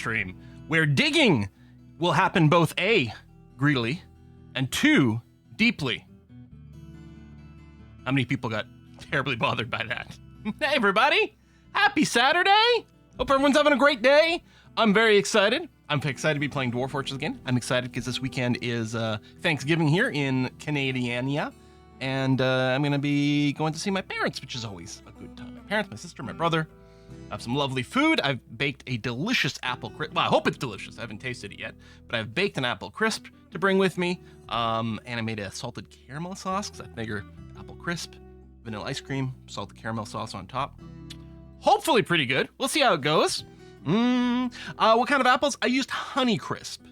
stream, where digging will happen both A, greedily, and 2, deeply. How many people got terribly bothered by that? Hey everybody, happy Saturday! Hope everyone's having a great day. I'm very excited. I'm excited to be playing Dwarf Fortress again. I'm excited because this weekend is Thanksgiving here in Canadiania, and I'm gonna be going to see my parents, which is always a good time. My parents, my sister, my brother. I have some lovely food. I've baked a delicious apple crisp. Well, I hope it's delicious. I haven't tasted it yet, but I've baked an apple crisp to bring with me. And I made a salted caramel sauce because I figure apple crisp, vanilla ice cream, salted caramel sauce on top. Hopefully pretty good. We'll see how it goes. What kind of apples? I used Honey Crisp,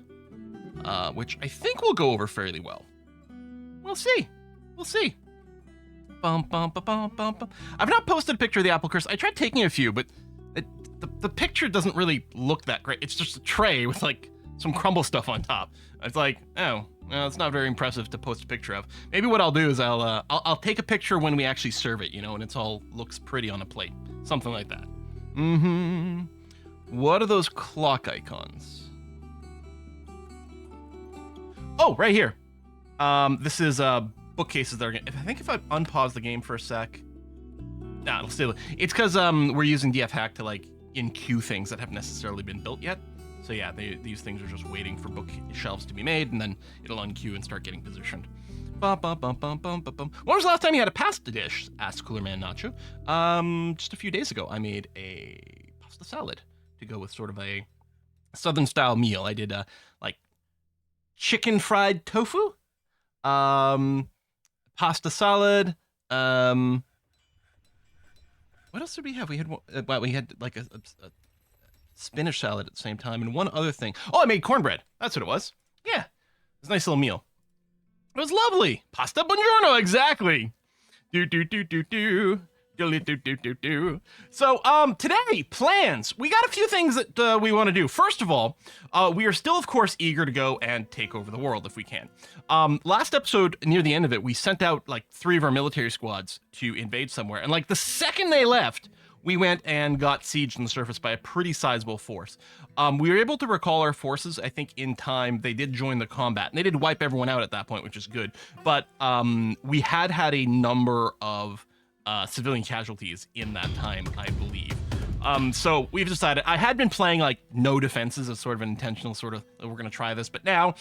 which I think will go over fairly well. We'll see. We'll see. Bum, bum, bum, bum, bum, bum. I've not posted a picture of the apple crisp. I tried taking a few, but the picture doesn't really look that great. It's just a tray with like some crumble stuff on top. It's like, oh, well, it's not very impressive to post a picture of. Maybe what I'll do is I'll take a picture when we actually serve it, you know, and it's all looks pretty on a plate, something like that. What are those clock icons? Oh, right here. This is bookcases that are gonna, I think if I unpause the game for a sec, nah, it'll still, it's because we're using DF hack to like in-queue things that haven't necessarily been built yet. So yeah, these things are just waiting for bookshelves to be made, and then it'll unqueue and start getting positioned. Bum, bum, bum, bum, bum, bum, bum. When was the last time you had a pasta dish? Asked Cooler Man Nacho. Just a few days ago, I made a pasta salad to go with sort of a southern style meal. I did like chicken fried tofu, pasta salad. What else did we have? We had we had like a spinach salad at the same time, and one other thing. Oh, I made cornbread. That's what it was. Yeah, it was a nice little meal. It was lovely. Pasta buongiorno, exactly. Do. So, today, plans. We got a few things that we want to do. First of all, we are still, of course, eager to go and take over the world if we can. Last episode, near the end of it, we sent out like 3 of our military squads to invade somewhere. And like the second they left, we went and got sieged on the surface by a pretty sizable force. We were able to recall our forces, I think, in time. They did join the combat, and they did wipe everyone out at that point, which is good. But we had a number of civilian casualties in that time, I believe. So we've decided, I had been playing like no defenses as sort of an intentional sort of, we're going to try this, but now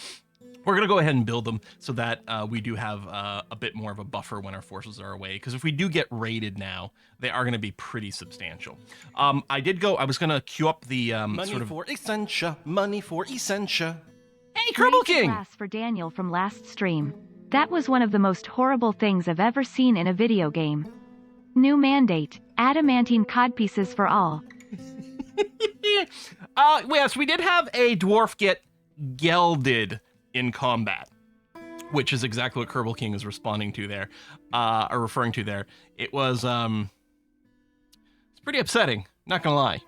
we're going to go ahead and build them so that we do have a bit more of a buffer when our forces are away. Because if we do get raided now, they are going to be pretty substantial. I was going to queue up the money for Essentia, money for Essentia. Hey, Kerbal King! Class for Daniel from last stream. That was one of the most horrible things I've ever seen in a video game. New mandate, adamantine codpieces for all. Yes, we did have a dwarf get gelded in combat, which is exactly what Kerbal King is responding to there, or referring to there. It was, it's pretty upsetting, not gonna lie.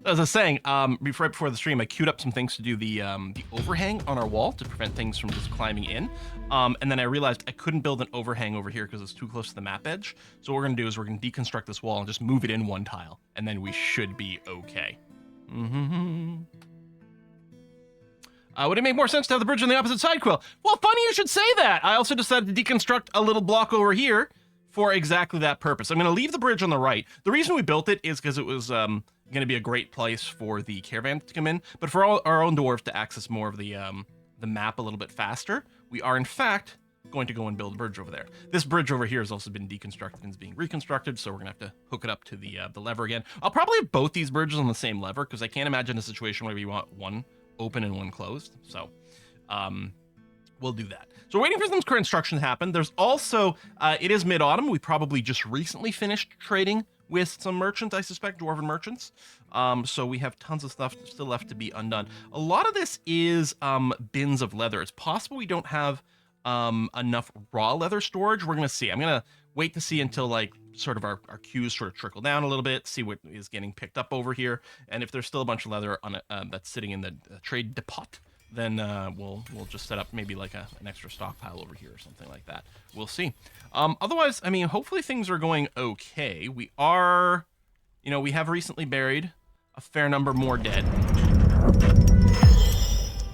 As I was saying, right before the stream, I queued up some things to do the overhang on our wall to prevent things from just climbing in. And then I realized I couldn't build an overhang over here because it's too close to the map edge. So what we're gonna do is we're gonna deconstruct this wall and just move it in one tile, and then we should be okay. Would it make more sense to have the bridge on the opposite side, Quill? Well, funny you should say that. I also decided to deconstruct a little block over here for exactly that purpose. I'm going to leave the bridge on the right. The reason we built it is because it was going to be a great place for the caravan to come in, but for our own dwarves to access more of the map a little bit faster, we are in fact going to go and build a bridge over there. This bridge over here has also been deconstructed and is being reconstructed, so we're going to have to hook it up to the lever again. I'll probably have both these bridges on the same lever because I can't imagine a situation where we want one open and one closed. So we'll do that. So we're waiting for some construction to happen. There's also, it is mid-autumn. We probably just recently finished trading with some merchants, I suspect, dwarven merchants. So we have tons of stuff still left to be undone. A lot of this is bins of leather. It's possible we don't have enough raw leather storage. We're going to see. I'm going to wait to see until like sort of our queues sort of trickle down a little bit, see what is getting picked up over here. And if there's still a bunch of leather on it that's sitting in the trade depot, then we'll just set up maybe like an extra stockpile over here or something like that. We'll see. Otherwise, I mean, hopefully things are going okay. We are, we have recently buried a fair number more dead.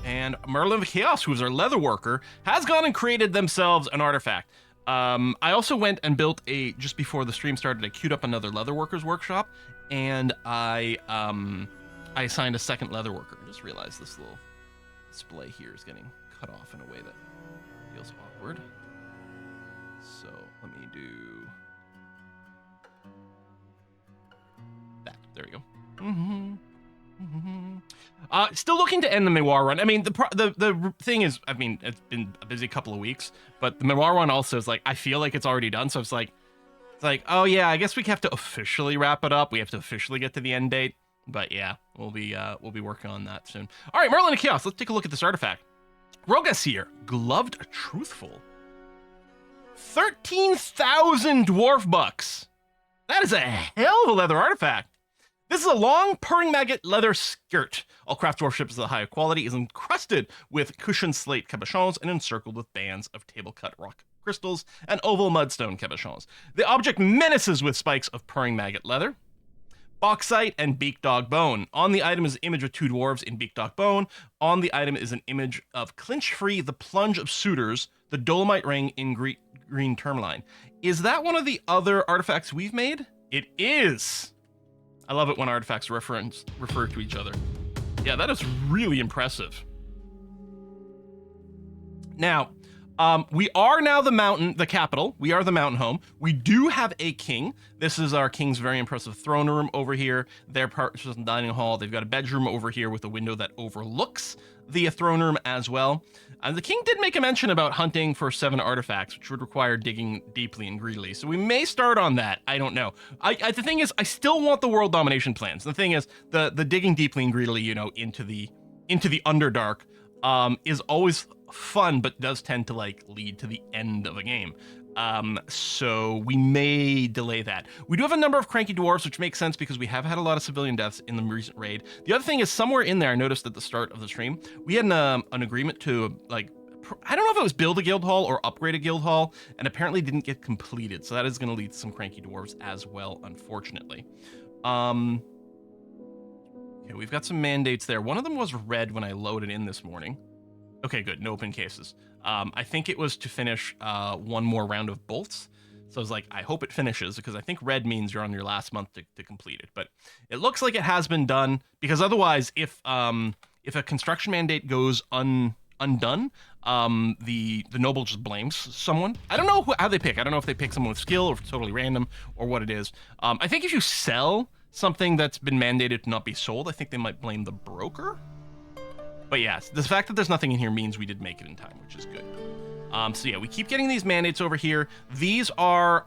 And Merlin of the Chaos, who's our leather worker, has gone and created themselves an artifact. I also went and built just before the stream started, I queued up another leather worker's workshop, and I assigned a second leather worker. I just realized this little display here is getting cut off in a way that feels awkward. So let me do that. There we go. Still looking to end the Memoir run. I mean, the thing is, I mean, it's been a busy couple of weeks, but the Memoir run also is like, I feel like it's already done. So it's like, oh yeah, I guess we have to officially wrap it up. We have to officially get to the end date. But yeah, we'll be working on that soon. All right, Merlin of Chaos. Let's take a look at this artifact. Rogasir, gloved truthful. 13,000 dwarf bucks. That is a hell of a leather artifact. This is a long purring maggot leather skirt. All craft dwarf ships of the higher quality is encrusted with cushioned slate cabochons and encircled with bands of table-cut rock crystals and oval mudstone cabochons. The object menaces with spikes of purring maggot leather, bauxite, and beak dog bone. On the item is an image of two dwarves in beak dog bone. On the item is an image of Clinch Free, the Plunge of Suitors, the Dolomite Ring in green tourmaline. Is that one of the other artifacts we've made? It is. I love it when artifacts refer to each other. Yeah, that is really impressive. Now, we are now the capital. We are the mountain home. We do have a king. This is our king's very impressive throne room over here. Their part is the dining hall. They've got a bedroom over here with a window that overlooks the throne room as well. And the king did make a mention about hunting for 7 artifacts, which would require digging deeply and greedily. So we may start on that. I don't know. The thing is, I still want the world domination plans. The thing is, the digging deeply and greedily, you know, into the Underdark, is always fun, but does tend to like lead to the end of a game. So we may delay that. We do have a number of cranky dwarves, which makes sense because we have had a lot of civilian deaths in the recent raid. The other thing is, somewhere in there, I noticed at the start of the stream, we had an agreement to like, I don't know if it was build a guild hall or upgrade a guild hall, and apparently didn't get completed. So that is going to lead to some cranky dwarves as well, unfortunately. Okay, we've got some mandates there. One of them was red when I loaded in this morning. Okay, good. No open cases. I think it was to finish one more round of bolts. So I was like, I hope it finishes, because I think red means you're on your last month to complete it. But it looks like it has been done, because otherwise, if a construction mandate goes undone, the noble just blames someone. I don't know how they pick. I don't know if they pick someone with skill or if it's totally random or what it is. I think if you sell something that's been mandated to not be sold, I think they might blame the broker. But yes, the fact that there's nothing in here means we did make it in time, which is good. So yeah, we keep getting these mandates over here. These are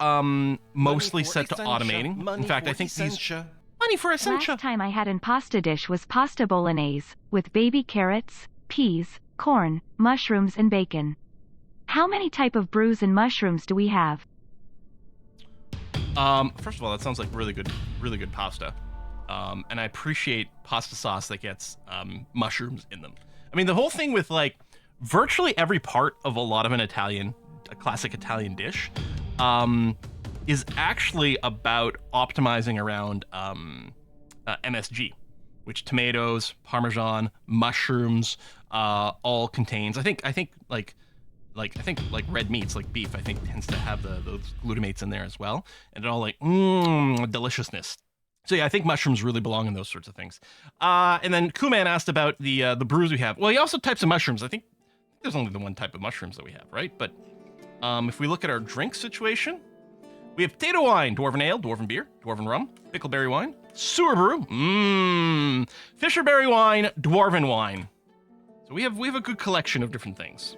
mostly set to automating. In fact, I think these... Money for Essentia. Last time I had an pasta dish was pasta bolognese, with baby carrots, peas, corn, mushrooms, and bacon. How many type of brews and mushrooms do we have? First of all, that sounds like really good pasta. And I appreciate pasta sauce that gets mushrooms in them. I mean, the whole thing with like virtually every part of a lot of a classic Italian dish, is actually about optimizing around MSG, which tomatoes, Parmesan, mushrooms, all contains. I think red meats like beef, I think tends to have those glutamates in there as well, and it all like deliciousness. So yeah, I think mushrooms really belong in those sorts of things. And then Kuman asked about the brews we have. Well, he also types of mushrooms. I think there's only the one type of mushrooms that we have, right? But if we look at our drink situation, we have potato wine, dwarven ale, dwarven beer, dwarven rum, pickleberry wine, sewer brew, fisherberry wine, dwarven wine. So we have a good collection of different things.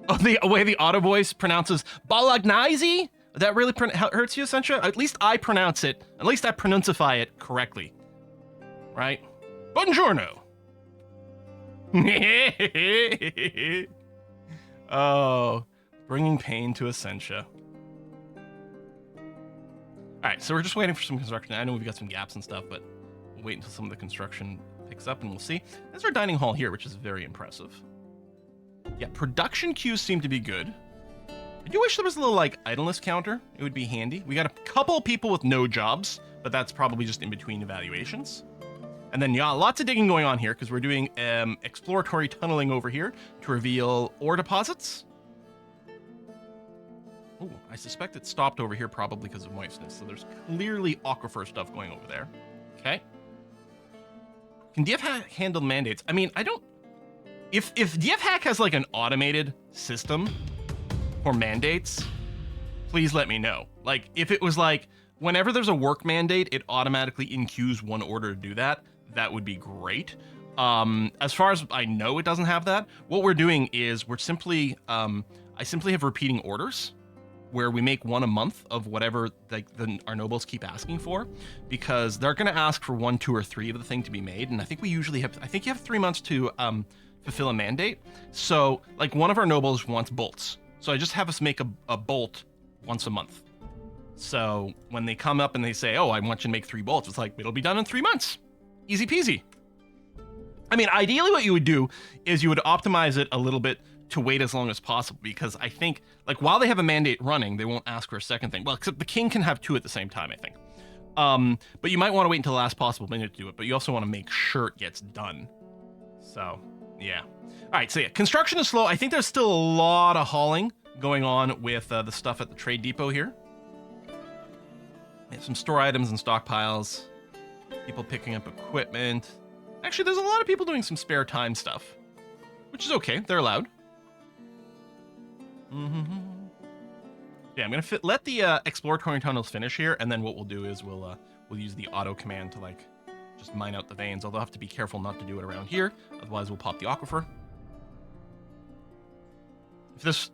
Oh, the way the auto voice pronounces Bolognaise? That really hurts you, Essentia? At least I pronounce it. At least I pronuncify it correctly. Right? Buongiorno. Oh, bringing pain to Essentia. All right, so we're just waiting for some construction. I know we've got some gaps and stuff, but we'll wait until some of the construction picks up and we'll see. There's our dining hall here, which is very impressive. Yeah, production queues seem to be good. I do wish there was a little, like, idleness counter. It would be handy. We got a couple people with no jobs, but that's probably just in between evaluations. And then yeah, lots of digging going on here because we're doing exploratory tunneling over here to reveal ore deposits. Oh, I suspect it stopped over here probably because of moistness. So there's clearly aquifer stuff going over there. Okay. Can DFHack handle mandates? I mean, I don't... If DFHack has like an automated system for mandates, please let me know. Like, if it was like, whenever there's a work mandate, it automatically in-queues one order to do that, that would be great. As far as I know, it doesn't have that. What we're doing is we're simply... I simply have repeating orders where we make one a month of whatever like our nobles keep asking for, because they're going to ask for 1, 2, or 3 of the thing to be made. And I think we usually have, I think you have 3 months to fulfill a mandate. So like one of our nobles wants bolts. So I just have us make a bolt once a month. So when they come up and they say, oh, I want you to make 3 bolts, it's like, it'll be done in 3 months. Easy peasy. I mean, ideally what you would do is you would optimize it a little bit to wait as long as possible, because I think like while they have a mandate running, they won't ask for a second thing. Well, except the king can have 2 at the same time, I think. But you might want to wait until the last possible minute to do it, but you also want to make sure it gets done. So yeah. All right. So yeah, construction is slow. I think there's still a lot of hauling going on with the stuff at the trade depot here. Some store items and stockpiles, people picking up equipment. Actually, there's a lot of people doing some spare time stuff, which is okay. They're allowed. Yeah, I'm gonna let the exploratory tunnels finish here, and then what we'll do is we'll use the auto command to like just mine out the veins. Although I'll have to be careful not to do it around here, otherwise we'll pop the aquifer.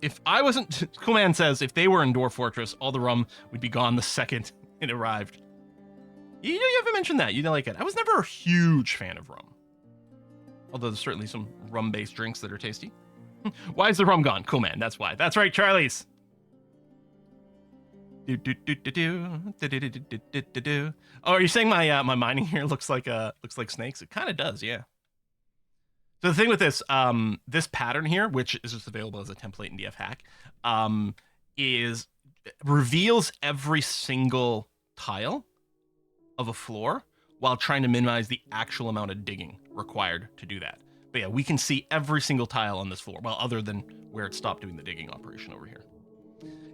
If I wasn't, Cool Man says if they were in Dwarf Fortress, all the rum would be gone the second it arrived. You haven't mentioned that. You didn't like it. I was never a huge fan of rum, although there's certainly some rum-based drinks that are tasty. Why is the rum gone? Cool Man, that's why. That's right, Charlie's. Oh, are you saying my mining here looks like snakes? It kind of does, yeah. So the thing with this this pattern here, which is just available as a template in DFHack, reveals every single tile of a floor while trying to minimize the actual amount of digging required to do that. But yeah, we can see every single tile on this floor, well, other than where it stopped doing the digging operation over here.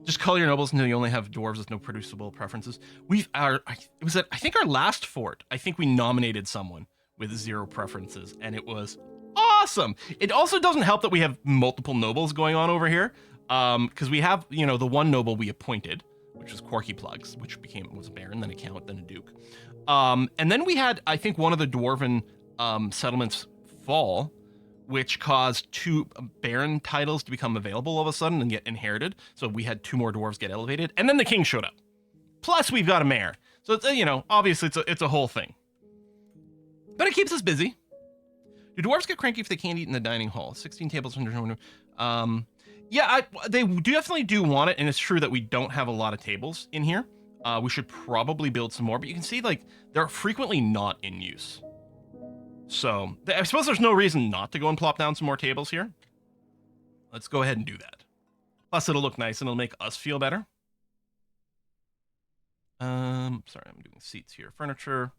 Just call your nobles until you only have dwarves with no producible preferences. I think our last fort, I think we nominated someone with 0 preferences, and it was awesome. It also doesn't help that we have multiple nobles going on over here, because we have, the one noble we appointed, which was Corky Plugs, which was a baron, then a count, then a duke. And then we had, I think, one of the dwarven settlements fall, which caused 2 baron titles to become available all of a sudden and get inherited. So we had 2 more dwarves get elevated, and then the king showed up. Plus, we've got a mayor. So it's obviously it's a whole thing. But it keeps us busy. Do dwarves get cranky if they can't eat in the dining hall? 16 tables under. Yeah, they definitely do want it, and it's true that we don't have a lot of tables in here. We should probably build some more, but you can see like they're frequently not in use. So I suppose there's no reason not to go and plop down some more tables here. Let's go ahead and do that. Plus, it'll look nice and it'll make us feel better. Sorry, I'm doing seats here. Furniture,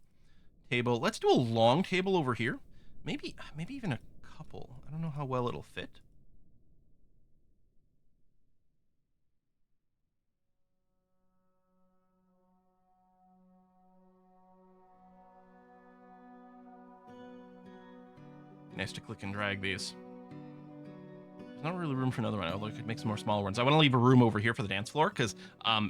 table. Let's do a long table over here. Maybe even a couple. I don't know how well it'll fit. Nice to click and drag these. There's not really room for another one, although I could make some more smaller ones. I want to leave a room over here for the dance floor because,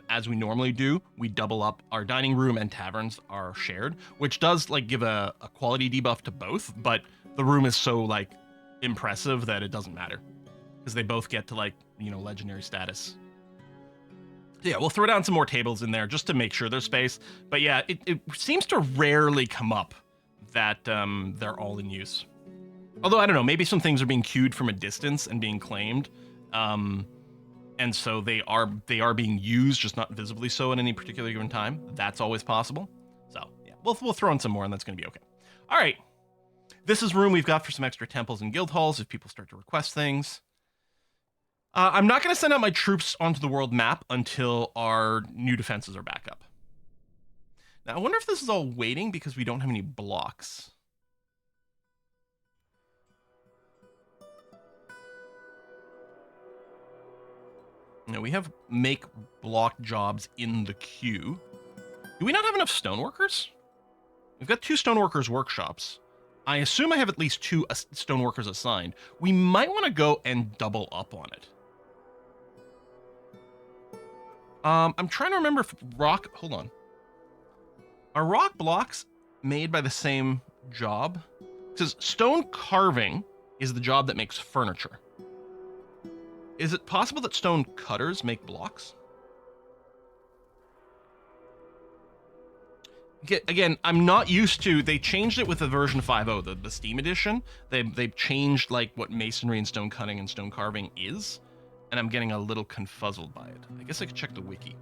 as we normally do, we double up. Our dining room and taverns are shared, which does like give a quality debuff to both, but the room is so like impressive that it doesn't matter because they both get to like, legendary status. So yeah, we'll throw down some more tables in there just to make sure there's space. But yeah, it seems to rarely come up that they're all in use. Although, I don't know, maybe some things are being queued from a distance and being claimed. And so they are being used, just not visibly so at any particular given time. That's always possible. So, yeah, we'll throw in some more and that's going to be okay. All right. This is room we've got for some extra temples and guild halls if people start to request things. I'm not going to send out my troops onto the world map until our new defenses are back up. Now, I wonder if this is all waiting because we don't have any blocks. Now we have make block jobs in the queue. Do we not have enough stoneworkers? We've got 2 stoneworkers workshops. I assume I have at least 2 stoneworkers assigned. We might want to go and double up on it. I'm trying to remember if rock... Hold on. Are rock blocks made by the same job? It says stone carving is the job that makes furniture. Is it possible that stone cutters make blocks? Again, I'm not used to... They changed it with the version 5.0, the Steam edition. They've changed like what masonry and stone cutting and stone carving is, and I'm getting a little confuzzled by it. I guess I could check the wiki.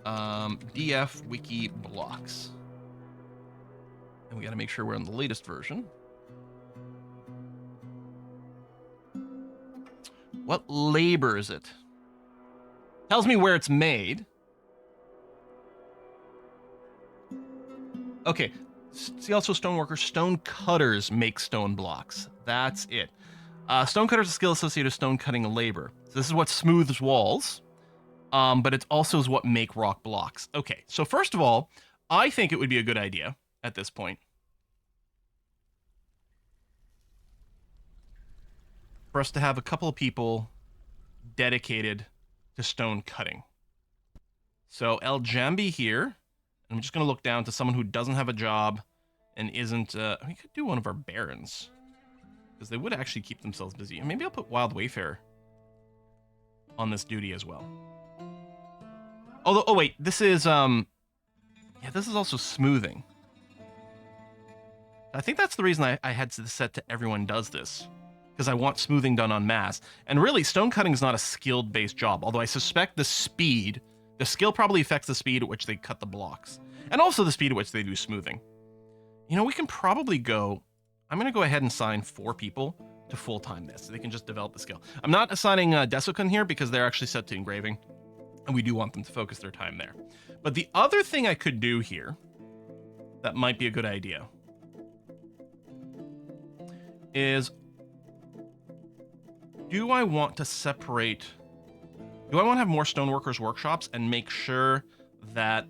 DF wiki blocks. And we got to make sure we're on the latest version. What labor is it? Tells me where it's made. Okay, see also stoneworkers. Stone cutters make stone blocks. That's it. Stone cutters is a skill associated with stone cutting labor. So this is what smooths walls, but it also is what make rock blocks. Okay, so first of all, I think it would be a good idea at this point for us to have a couple of people dedicated to stone cutting. So El Jambi here. I'm just going to look down to someone who doesn't have a job and isn't... we could do one of our barons, because they would actually keep themselves busy. And maybe I'll put Wild Wayfarer on this duty as well. Although, oh wait, this is... yeah, this is also smoothing. I think that's the reason I had this set to everyone does this, because I want smoothing done en masse. And really, stone cutting is not a skilled-based job, although I suspect the speed... The skill probably affects the speed at which they cut the blocks, and also the speed at which they do smoothing. You know, we can probably go... I'm going to go ahead and assign 4 people to full-time this, so they can just develop the skill. I'm not assigning Desokun here because they're actually set to engraving, and we do want them to focus their time there. But the other thing I could do here that might be a good idea is... Do I want to separate... Do I want to have more stoneworkers workshops and make sure that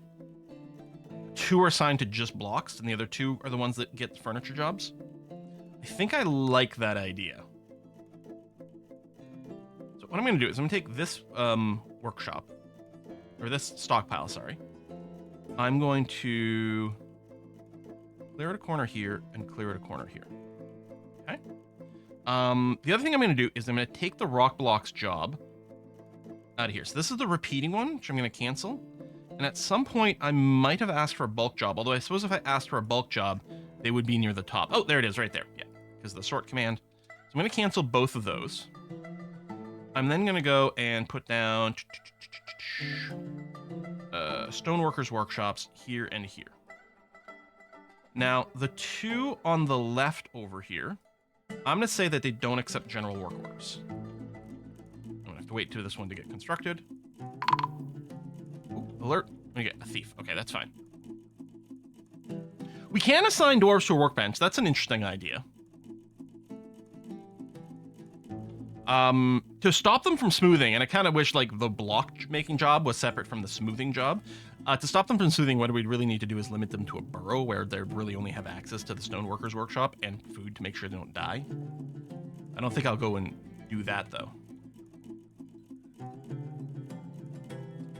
2 are assigned to just blocks and the other 2 are the ones that get furniture jobs? I think I like that idea. So what I'm going to do is I'm going to take this workshop, or this stockpile, sorry. I'm going to clear out a corner here and clear out a corner here. Okay. The other thing I'm going to do is I'm going to take the rock blocks job out of here. So this is the repeating one, which I'm going to cancel. And at some point, I might have asked for a bulk job. Although I suppose if I asked for a bulk job, they would be near the top. Oh, there it is right there. Yeah, because the sort command. So I'm going to cancel both of those. I'm then going to go and put down stoneworkers workshops here and here. Now, the 2 on the left over here, I'm going to say that they don't accept general work orders. To wait to this one to get constructed. Ooh, alert. We get a thief. Okay, that's fine. We can assign dwarves to a workbench. That's an interesting idea. To stop them from smoothing, and I kind of wish like the block making job was separate from the smoothing job. To stop them from smoothing, what we'd really need to do is limit them to a burrow where they really only have access to the stoneworkers workshop and food to make sure they don't die. I don't think I'll go and do that though.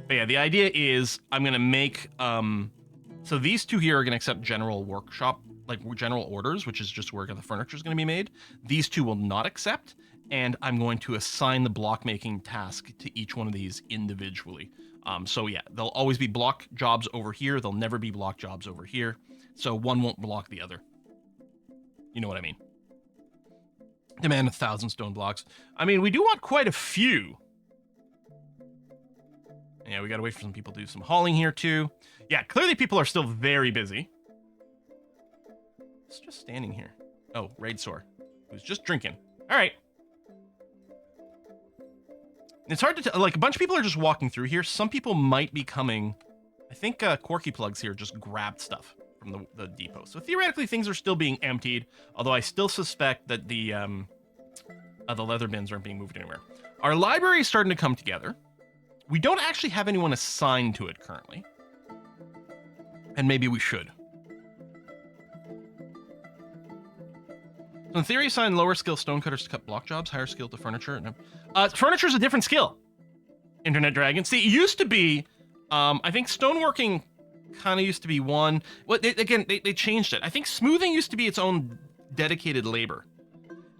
But yeah, the idea is I'm going to make, so these 2 here are going to accept general workshop, like general orders, which is just where the furniture is going to be made. These 2 will not accept, and I'm going to assign the block making task to each one of these individually. So yeah, there'll always be block jobs over here. There'll never be block jobs over here. So one won't block the other. You know what I mean? Demand 1,000 stone blocks. I mean, we do want quite a few. Yeah, we gotta wait for some people to do some hauling here too. Yeah, clearly people are still very busy. It's just standing here. Oh, Raid Sore, who's just drinking. All right. It's hard to tell. Like, a bunch of people are just walking through here. Some people might be coming. I think Quirky Plugs here just grabbed stuff from the depot. So theoretically, things are still being emptied. Although I still suspect that the leather bins aren't being moved anywhere. Our library is starting to come together. We don't actually have anyone assigned to it currently. And maybe we should. So in theory, assign lower skill stonecutters to cut block jobs, higher skill to furniture. No. Furniture is a different skill. Internet Dragon. See, it used to be, I think stoneworking kind of used to be one. Well, they changed it. I think smoothing used to be its own dedicated labor.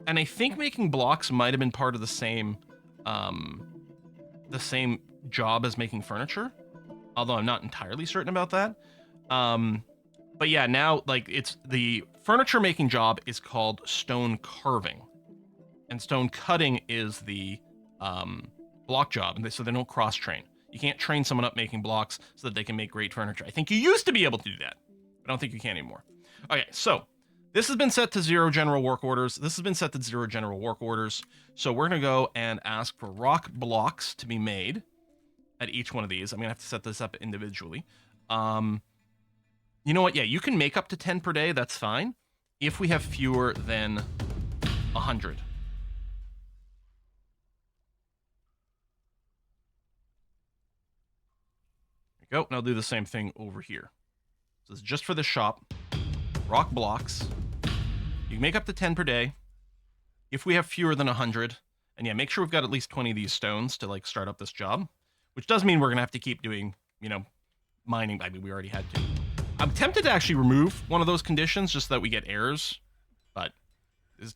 And I think making blocks might have been part of the same job as making furniture. Although I'm not entirely certain about that. But yeah, now, like, it's the furniture making job is called stone carving. And stone cutting is the block job. And so they don't cross train. You can't train someone up making blocks so that they can make great furniture. I think you used to be able to do that. But I don't think you can anymore. Okay, so this has been set to 0 general work orders. This has been set to 0 general work orders. So we're going to go and ask for rock blocks to be made at each one of these. I'm going to have to set this up individually. You know what? Yeah, you can make up to 10 per day. That's fine. If we have fewer than 100. There we go. And I'll do the same thing over here. So this is just for the shop. Rock blocks. You can make up to 10 per day. If we have fewer than 100, and yeah, make sure we've got at least 20 of these stones to like start up this job, which does mean we're gonna have to keep doing, you know, mining. I mean, we already had to. I'm tempted to actually remove one of those conditions just so that we get errors, but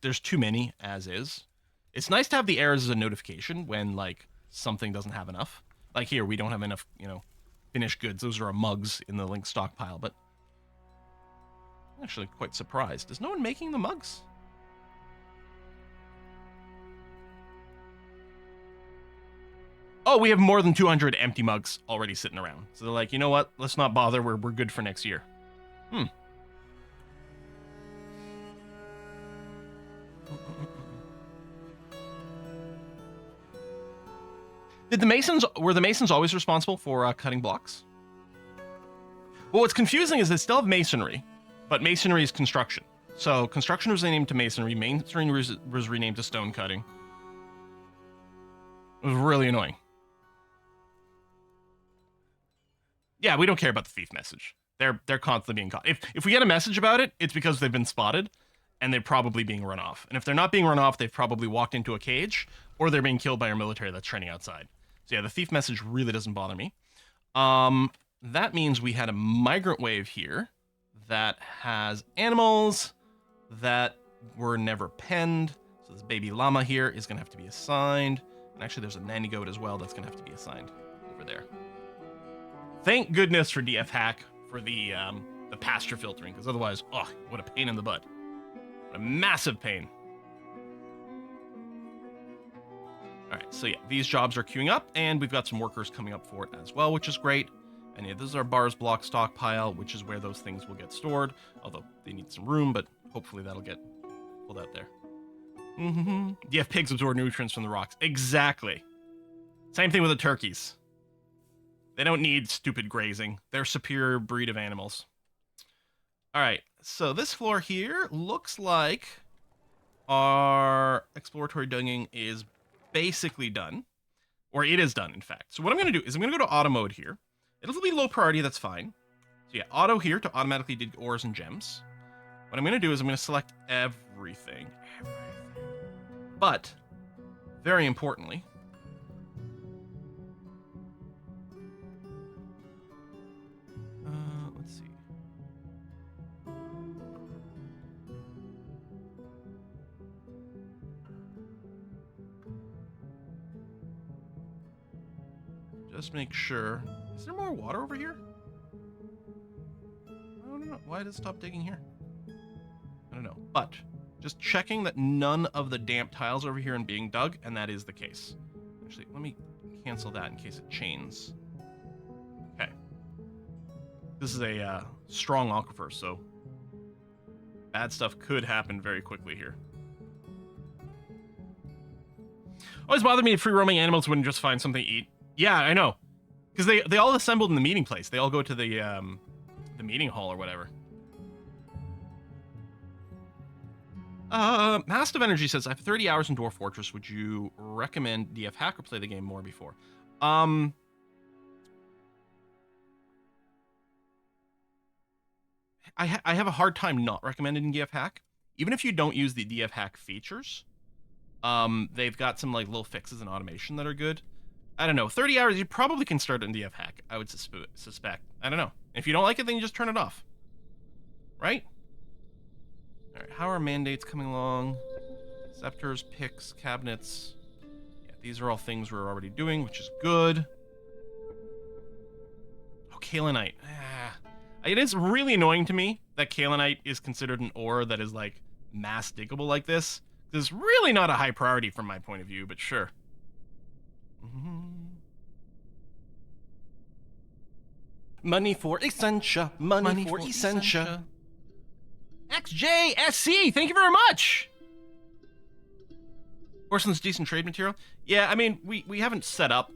there's too many as is. It's nice to have the errors as a notification when like something doesn't have enough. Like here, we don't have enough, you know, finished goods. Those are our mugs in the link stockpile, but I'm actually quite surprised. Is no one making the mugs? Oh, we have more than 200 empty mugs already sitting around. So they're like, you know what? Let's not bother. We're good for next year. Were the masons always responsible for cutting blocks? Well, what's confusing is they still have masonry, but masonry is construction. So construction was renamed to masonry. Masonry was renamed to stone cutting. It was really annoying. Yeah, we don't care about the thief message. They're constantly being caught. If we get a message about it, it's because they've been spotted, and they're probably being run off. And if they're not being run off, they've probably walked into a cage, or they're being killed by our military that's training outside. So yeah, the thief message really doesn't bother me. That means we had a migrant wave here that has animals that were never penned. So this baby llama here is going to have to be assigned. And actually, there's a nanny goat as well that's going to have to be assigned over there. Thank goodness for DF Hack for the pasture filtering, because otherwise, oh, what a pain in the butt. What a massive pain. All right, so yeah, these jobs are queuing up, and we've got some workers coming up for it as well, which is great. And yeah, this is our bars block stockpile, which is where those things will get stored, although they need some room, but hopefully that'll get pulled out there. DF pigs absorb nutrients from the rocks. Exactly. Same thing with the turkeys. They don't need stupid grazing. They're a superior breed of animals. All right, so this floor here looks like our exploratory digging is basically done. Or it is done, in fact. So what I'm going to do is I'm going to go to auto mode here. It'll be low priority, that's fine. So yeah, auto here to automatically dig ores and gems. What I'm going to do is I'm going to select everything. But, very importantly, let's see. Just make sure. Is there more water over here? I don't know. Why did it stop digging here? I don't know. But just checking that none of the damp tiles over here are being dug, and that is the case. Actually, let me cancel that in case it chains. Okay. This is a strong aquifer, so bad stuff could happen very quickly here. Always bothered me if free roaming animals wouldn't just find something to eat. Yeah, I know. Because they all assembled in the meeting place. They all go to the meeting hall or whatever. Master of Energy says, I have 30 hours in Dwarf Fortress. Would you recommend DF Hack or play the game more before? I have a hard time not recommending DF Hack. Even if you don't use the DF Hack features, they've got some like little fixes and automation that are good. I don't know, 30 hours, you probably can start in DF Hack, I would suspect. I don't know. If you don't like it, then you just turn it off. Right? All right, how are mandates coming along? Scepters, picks, cabinets. Yeah, these are all things we're already doing, which is good. Oh, kaolinite. It is really annoying to me that kaolinite is considered an ore that is like mass diggable like this. It's really not a high priority from my point of view, but sure. Money for Essentia. Money for Essentia. XJSC, thank you very much. Porcelain's decent trade material. Yeah, I mean, we haven't set up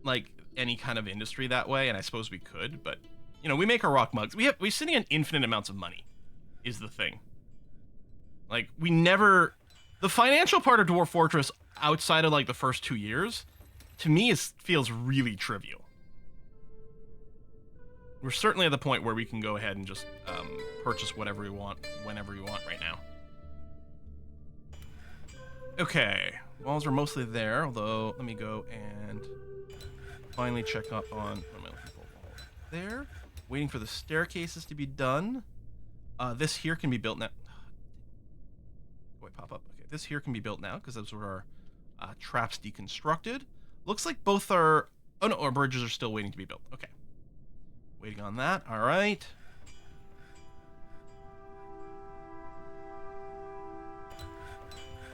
like any kind of industry that way, and I suppose we could, but you know, we make our rock mugs. We're sitting on infinite amounts of money, is the thing. Like, we never... The financial part of Dwarf Fortress, outside of, like, the first 2 years, to me, feels really trivial. We're certainly at the point where we can go ahead and just purchase whatever we want, whenever we want right now. Okay. Walls are mostly there, although let me go and finally check up on... What am I looking for? Wall there. Waiting for the staircases to be done. This here can be built now. Wait, pop up. Okay, this here can be built now because those were our traps deconstructed. Looks like both are... Oh no, our bridges are still waiting to be built. Okay. Waiting on that. All right.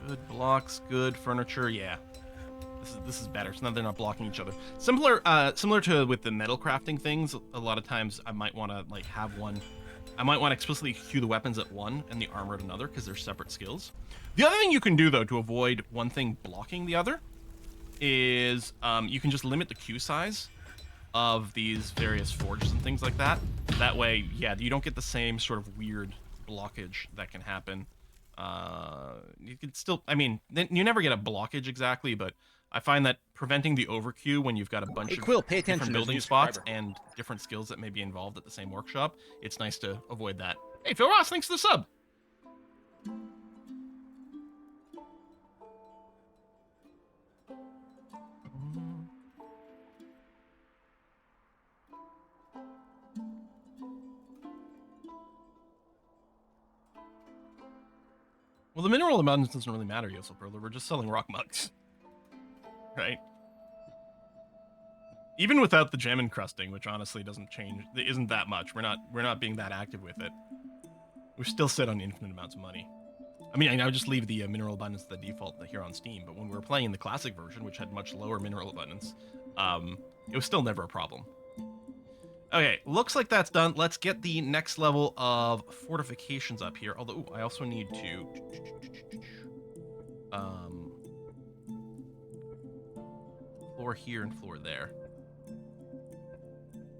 Good blocks, good furniture. Yeah. This is better. So now they're not blocking each other. Similar to with the metal crafting things. A lot of times I might want to like have one. I might want to explicitly queue the weapons at one and the armor at another because they're separate skills. The other thing you can do though to avoid one thing blocking the other is you can just limit the queue size of these various forges and things like that. That way, yeah, you don't get the same sort of weird blockage that can happen. You can still, I mean, you never get a blockage exactly, but I find that preventing the overqueue when you've got a bunch of different building spots and different skills that may be involved at the same workshop, it's nice to avoid that. Hey, Phil Ross, thanks for the sub. Well, the mineral abundance doesn't really matter, Yosel Perler. We're just selling rock mugs. Right? Even without the gem encrusting, which honestly doesn't change, isn't that much. We're not being that active with it. We still sit on infinite amounts of money. I mean, I would just leave the mineral abundance the default here on Steam, but when we were playing the classic version, which had much lower mineral abundance, it was still never a problem. Okay, looks like that's done. Let's get the next level of fortifications up here. Although, ooh, I also need to... floor here and floor there.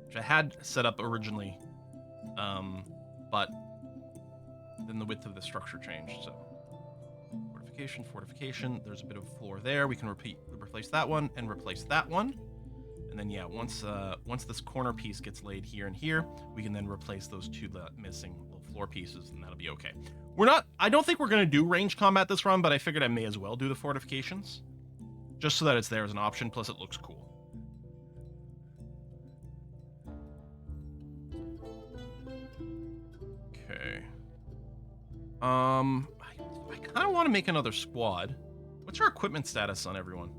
Which I had set up originally, but then the width of the structure changed, so... Fortification, there's a bit of a floor there. We can replace that one and replace that one. And then, yeah, once this corner piece gets laid here and here, we can then replace those two missing little floor pieces, and that'll be okay. I don't think we're going to do range combat this run, but I figured I may as well do the fortifications. Just so that it's there as an option, plus it looks cool. Okay. I kind of want to make another squad. What's our equipment status on everyone?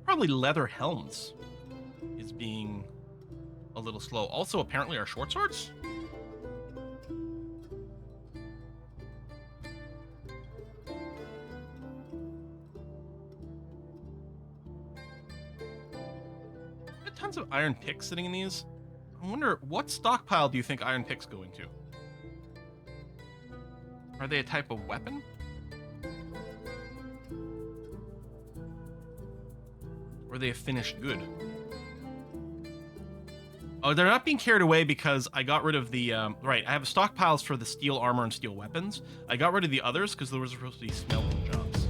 Probably leather helms is being a little slow. Also, apparently our short swords? Got tons of iron picks sitting in these. I wonder, what stockpile do you think iron picks go into? Are they a type of weapon? Or are they a finished good? Oh, they're not being carried away because I got rid of the... right, I have stockpiles for the steel armor and steel weapons. I got rid of the others because there was supposed to be smelting jobs.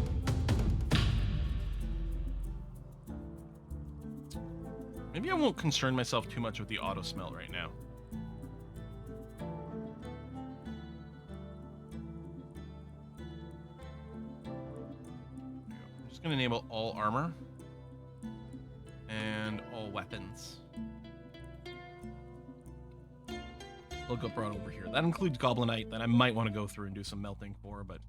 Maybe I I won't concern myself too much with the auto smelt right now. I'm just going to enable all armor and all weapons. They'll go brought over here. That includes Goblinite that I might want to go through and do some melting for, but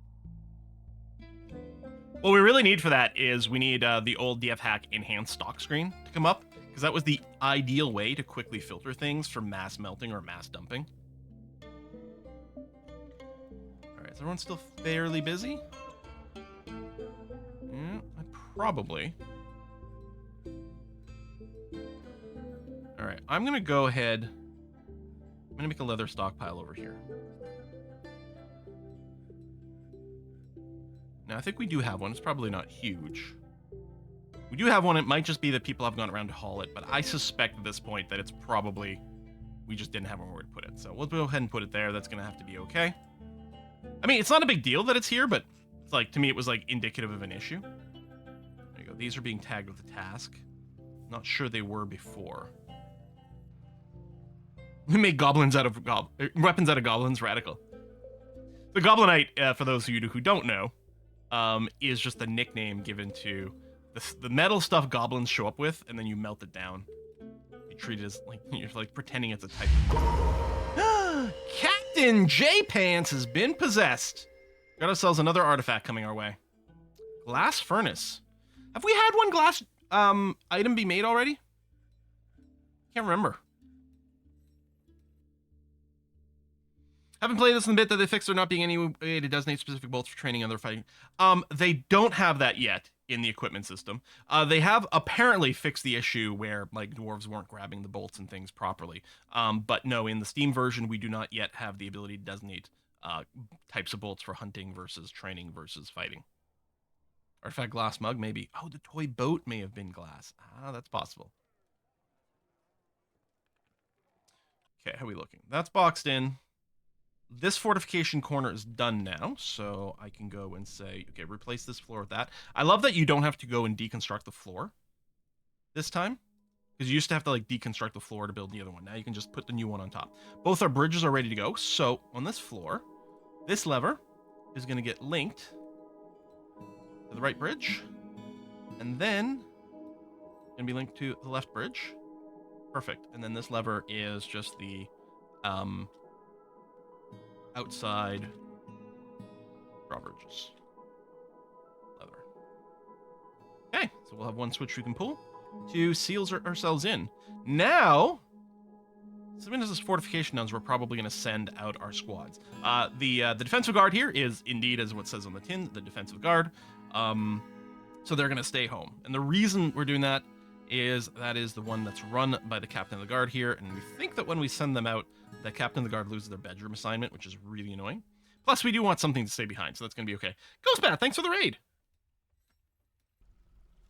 what we really need for that is we need the old DF hack enhanced stock screen to come up, because that was the ideal way to quickly filter things for mass melting or mass dumping. All right, is everyone still fairly busy? Yeah, probably. All right, I'm gonna go ahead. I'm gonna make a leather stockpile over here. Now, I think we do have one. It's probably not huge. We do have one. It might just be that people haven't gone around to haul it, but I suspect at this point that it's probably we just didn't have anywhere to put it. So we'll go ahead and put it there. That's going to have to be okay. I mean, it's not a big deal that it's here, but it's like, to me, it was like indicative of an issue. There you go. These are being tagged with a task. Not sure they were before. We make goblins out of weapons out of goblins. Radical. The Goblinite, for those of you who don't know, is just a nickname given to the metal stuff goblins show up with, and then you melt it down. You treat it as like you're like pretending it's a type of Captain J Pants has been possessed. Got ourselves another artifact coming our way. Glass furnace. Have we had one glass item be made already? Can't remember. Haven't played this in a bit that they fixed there not being any way to designate specific bolts for training and other fighting. They don't have that yet in the equipment system. They have apparently fixed the issue where like dwarves weren't grabbing the bolts and things properly. But no, in the Steam version, we do not yet have the ability to designate types of bolts for hunting versus training versus fighting. Artifact glass mug, maybe. Oh, the toy boat may have been glass. Ah, that's possible. Okay, how are we looking? That's boxed in. This fortification corner is done now, so I can go and say, okay, replace this floor with that. I love that you don't have to go and deconstruct the floor this time, because you used to have to like deconstruct the floor to build the other one. Now you can just put the new one on top. Both our bridges are ready to go, so on this floor, this lever is going to get linked to the right bridge, and then going to be linked to the left bridge. Perfect. And then this lever is just the outside drawbridges. Leather. Okay, so we'll have one switch we can pull to seal ourselves in. Now, so as this fortification done, we're probably going to send out our squads. The defensive guard here is indeed, as what says on the tin, the defensive guard. So they're going to stay home. And the reason we're doing that is the one that's run by the captain of the guard here. And we think that when we send them out, the captain of the guard loses their bedroom assignment, which is really annoying. Plus, we do want something to stay behind, so that's going to be okay. Ghostbat, thanks for the raid.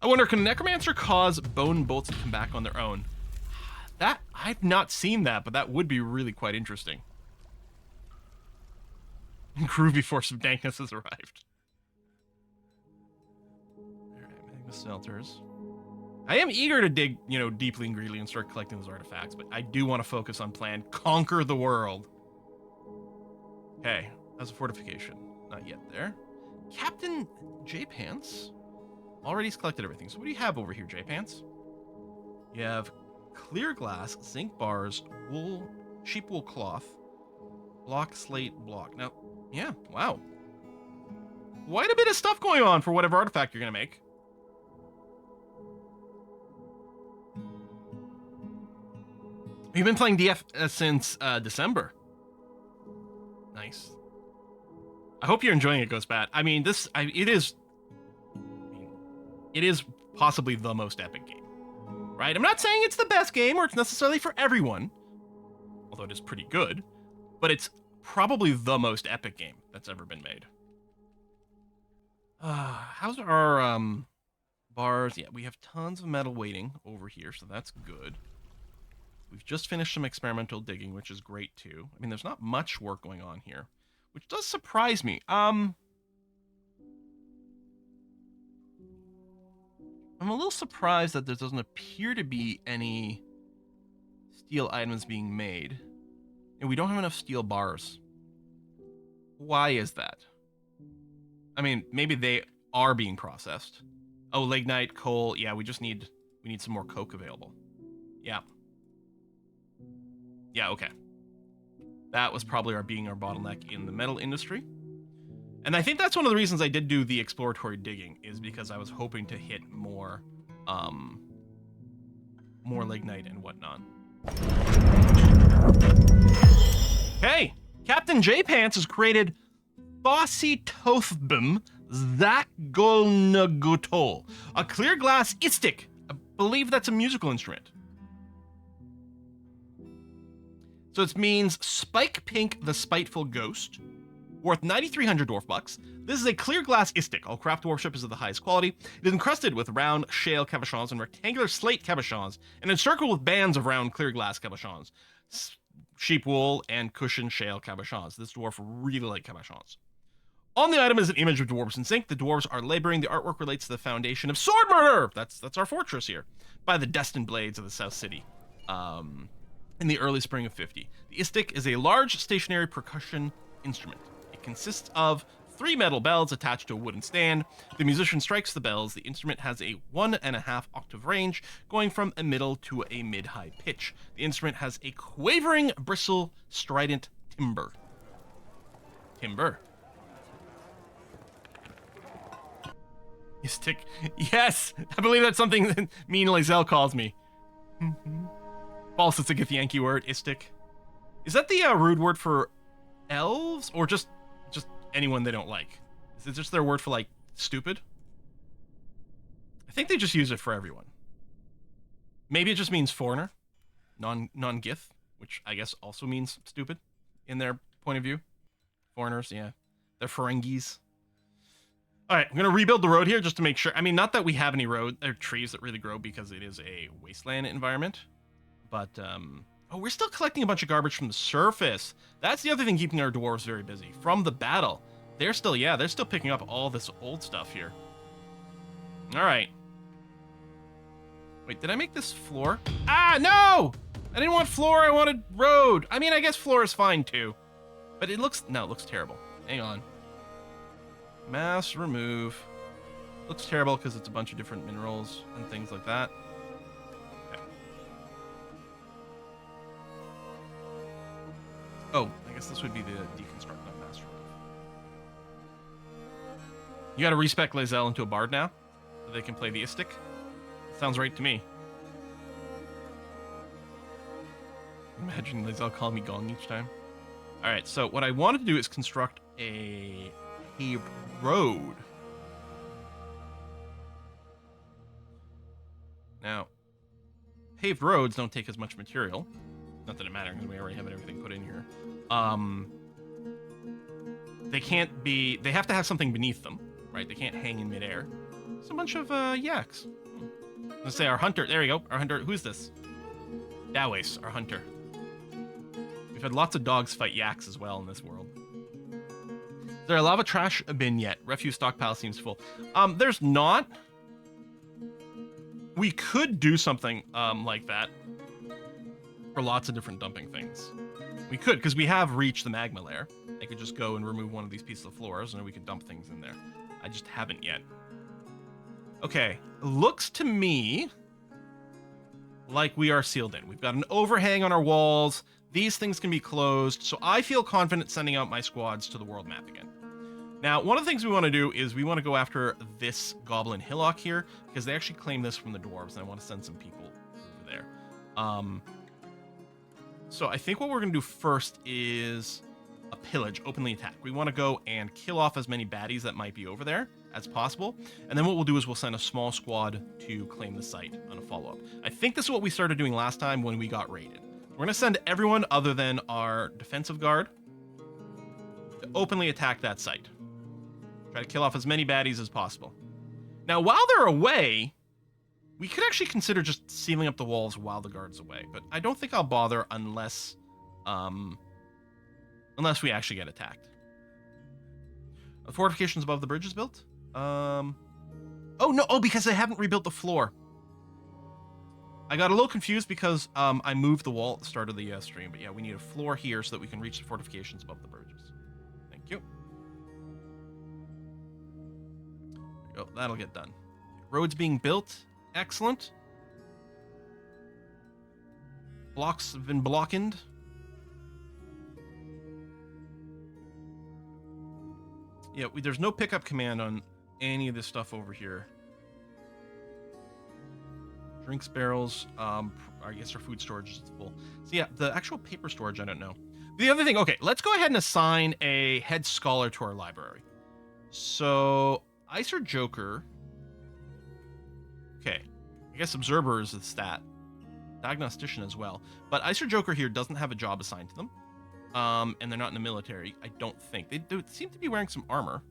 I wonder, can a necromancer cause bone bolts to come back on their own? That, I've not seen that, but that would be really quite interesting. Groovy force of dankness has arrived. Alright, magma smelters. I am eager to dig, deeply and greedily and start collecting those artifacts, but I do want to focus on plan conquer the world. Okay, that's a fortification. Not yet there. Captain J Pants already has collected everything. So what do you have over here, J Pants? You have clear glass, zinc bars, wool, sheep wool cloth, block, slate, block. Now, yeah, wow. Quite a bit of stuff going on for whatever artifact you're going to make. You've been playing DF since December. Nice. I hope you're enjoying it, Ghostbat. I mean, it is possibly the most epic game, right? I'm not saying it's the best game or it's necessarily for everyone, although it is pretty good, but it's probably the most epic game that's ever been made. How's our bars? Yeah, we have tons of metal waiting over here, so that's good. We've just finished some experimental digging, which is great too. I mean, there's not much work going on here, which does surprise me. I'm a little surprised that there doesn't appear to be any steel items being made. And we don't have enough steel bars. Why is that? I mean, maybe they are being processed. Oh, lignite, coal. Yeah, we need some more coke available. Yeah. Yeah, okay. That was probably our bottleneck in the metal industry. And I think that's one of the reasons I did do the exploratory digging, is because I was hoping to hit more lignite and whatnot. Okay, Captain J Pants has created Fossitothbum Zakgolnagutol, a clear glass istik. I believe that's a musical instrument. So it means Spike Pink the Spiteful Ghost, worth 9,300 dwarf bucks. This is a clear glass istik. All craft dwarf ship is of the highest quality. It is encrusted with round shale cabochons and rectangular slate cabochons, and encircled with bands of round clear glass cabochons, sheep wool, and cushioned shale cabochons. This dwarf really like cabochons. On the item is an image of dwarves in sync. The dwarves are laboring. The artwork relates to the foundation of sword murder. That's our fortress here, by the destined blades of the South City. In the early spring of 50. The istik is a large stationary percussion instrument. It consists of 3 metal bells attached to a wooden stand. The musician strikes the bells. The instrument has a 1.5 octave range, going from a middle to a mid-high pitch. The instrument has a quavering, bristle, strident timbre. Timbre. Istik. Yes! I believe that's something that me and Lazelle calls me. False, it's a Githyanki word, istik. Is that the rude word for elves, or just anyone they don't like? Is it just their word for, like, stupid? I think they just use it for everyone. Maybe it just means foreigner, non-Gith, which I guess also means stupid in their point of view. Foreigners, yeah. They're Ferengis. All right, I'm going to rebuild the road here just to make sure. I mean, not that we have any road or trees that really grow because it is a wasteland environment. But, oh, we're still collecting a bunch of garbage from the surface. That's the other thing keeping our dwarves very busy. From the battle. They're still picking up all this old stuff here. All right. Wait, did I make this floor? Ah, no! I didn't want floor, I wanted road. I mean, I guess floor is fine too. But it looks terrible. Hang on. Mass remove. Looks terrible because it's a bunch of different minerals and things like that. Oh, I guess this would be the deconstruct, not master remove. You gotta respec Lazelle into a bard now, so they can play the istik. Sounds right to me. Imagine Lazelle calling me gong each time. Alright, so what I wanted to do is construct a paved road. Now, paved roads don't take as much material. Not that it matters, because we already have everything put in here. They have to have something beneath them, right? They can't hang in midair. It's a bunch of yaks. Let's say our hunter, there we go, our hunter, who's this? Dawes, our hunter. We've had lots of dogs fight yaks as well in this world. Is there a lava trash bin yet? Refuse stockpile seems full. There's not. We could do something like that. For lots of different dumping things. We could, because we have reached the magma layer. I could just go and remove one of these pieces of floors, and we could dump things in there. I just haven't yet. Okay, looks to me like we are sealed in. We've got an overhang on our walls. These things can be closed, so I feel confident sending out my squads to the world map again. Now, one of the things we want to do is we want to go after this goblin hillock here, because they actually claim this from the dwarves, and I want to send some people over there. So I think what we're going to do first is a pillage, openly attack. We want to go and kill off as many baddies that might be over there as possible. And then what we'll do is we'll send a small squad to claim the site on a follow-up. I think this is what we started doing last time when we got raided. We're going to send everyone other than our defensive guard to openly attack that site. Try to kill off as many baddies as possible. Now, while they're away, we could actually consider just sealing up the walls while the guard's away, but I don't think I'll bother unless we actually get attacked. The fortifications above the bridge is built? Oh, no. Oh, because I haven't rebuilt the floor. I got a little confused because I moved the wall at the start of the stream. But yeah, we need a floor here so that we can reach the fortifications above the bridges. Thank you. There we go. That'll get done. Roads being built. Excellent. Blocks have been blockened. Yeah, there's no pickup command on any of this stuff over here. Drinks barrels, I guess our food storage is full. So yeah, the actual paper storage, I don't know. The other thing, okay, let's go ahead and assign a head scholar to our library. So, Icer Joker. Okay, I guess Observer is a stat. Diagnostician as well. But Icer Joker here doesn't have a job assigned to them. And they're not in the military, I don't think. They do seem to be wearing some armor.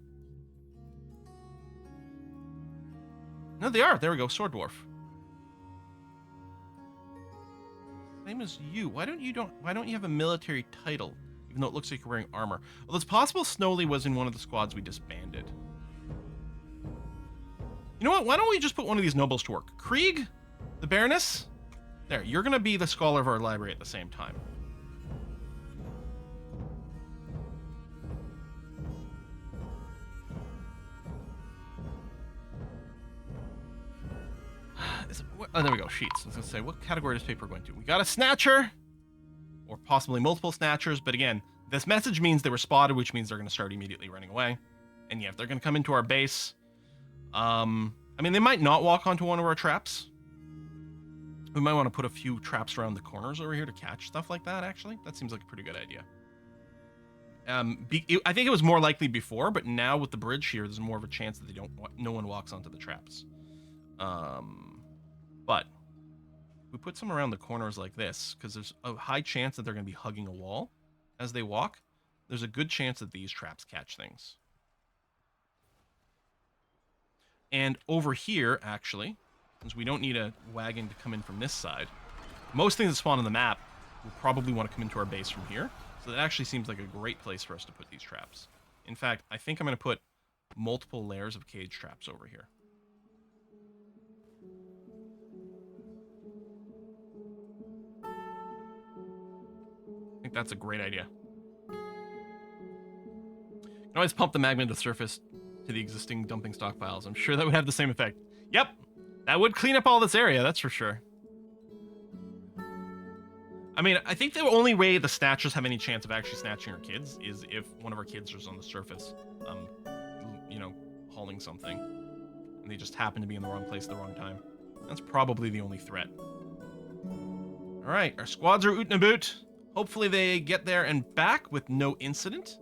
No, they are. There we go, Sword Dwarf. Same as you. Why don't you have a military title, even though it looks like you're wearing armor? Well, it's possible Snowly was in one of the squads we disbanded. You know what? Why don't we just put one of these nobles to work? Krieg, the Baroness. There, you're gonna be the scholar of our library at the same time. Oh, there we go, sheets. I was gonna say, what category does paper go into? We got a snatcher, or possibly multiple snatchers, but again, this message means they were spotted, which means they're gonna start immediately running away. And yeah, if they're gonna come into our base, I mean, they might not walk onto one of our traps. We might want to put a few traps around the corners over here to catch stuff like that, actually. That seems like a pretty good idea. I think it was more likely before, but now with the bridge here, there's more of a chance that no one walks onto the traps. But we put some around the corners like this, because there's a high chance that they're going to be hugging a wall as they walk. There's a good chance that these traps catch things. And over here, actually, since we don't need a wagon to come in from this side, most things that spawn on the map will probably want to come into our base from here. So that actually seems like a great place for us to put these traps. In fact, I think I'm going to put multiple layers of cage traps over here. I think that's a great idea. You can always pump the magma to the surface to the existing dumping stockpiles. I'm sure that would have the same effect. Yep, that would clean up all this area, that's for sure. I mean, I think the only way the snatchers have any chance of actually snatching our kids is if one of our kids is on the surface, you know, hauling something, and they just happen to be in the wrong place at the wrong time. That's probably the only threat. All right, our squads are oot and about. Hopefully they get there and back with no incident.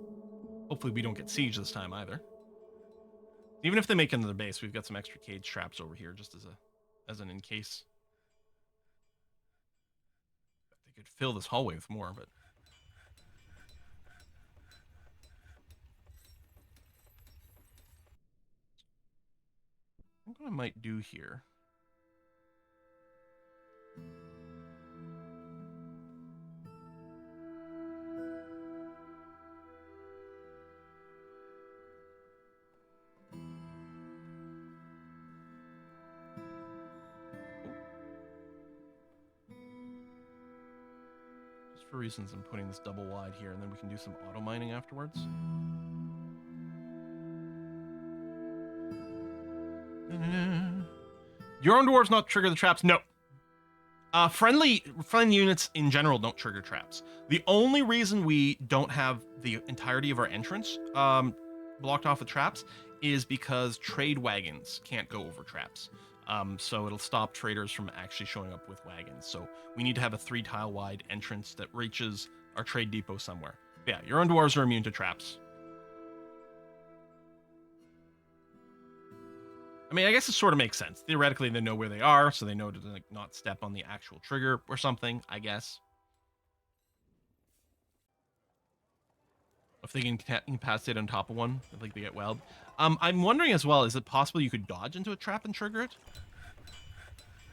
Hopefully we don't get siege this time either. Even if they make it into the base, we've got some extra cage traps over here just as an in case. They could fill this hallway with more, but I think what I might do here. For reasons I'm putting this double wide here, and then we can do some auto mining afterwards. Your own dwarves not trigger the traps? No. Friendly units in general don't trigger traps. The only reason we don't have the entirety of our entrance blocked off with traps is because trade wagons can't go over traps. So it'll stop traders from actually showing up with wagons. So we need to have a 3-tile wide entrance that reaches our trade depot somewhere. Yeah, your own dwarves are immune to traps. I mean, I guess it sort of makes sense. Theoretically, they know where they are, so they know to like not step on the actual trigger or something, I guess. If they can incapacitate on top of one, if like they get weld. I'm wondering as well, is it possible you could dodge into a trap and trigger it?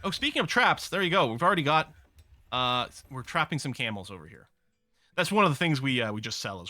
Oh, speaking of traps, there you go. We've already got, we're trapping some camels over here. That's one of the things we just sell as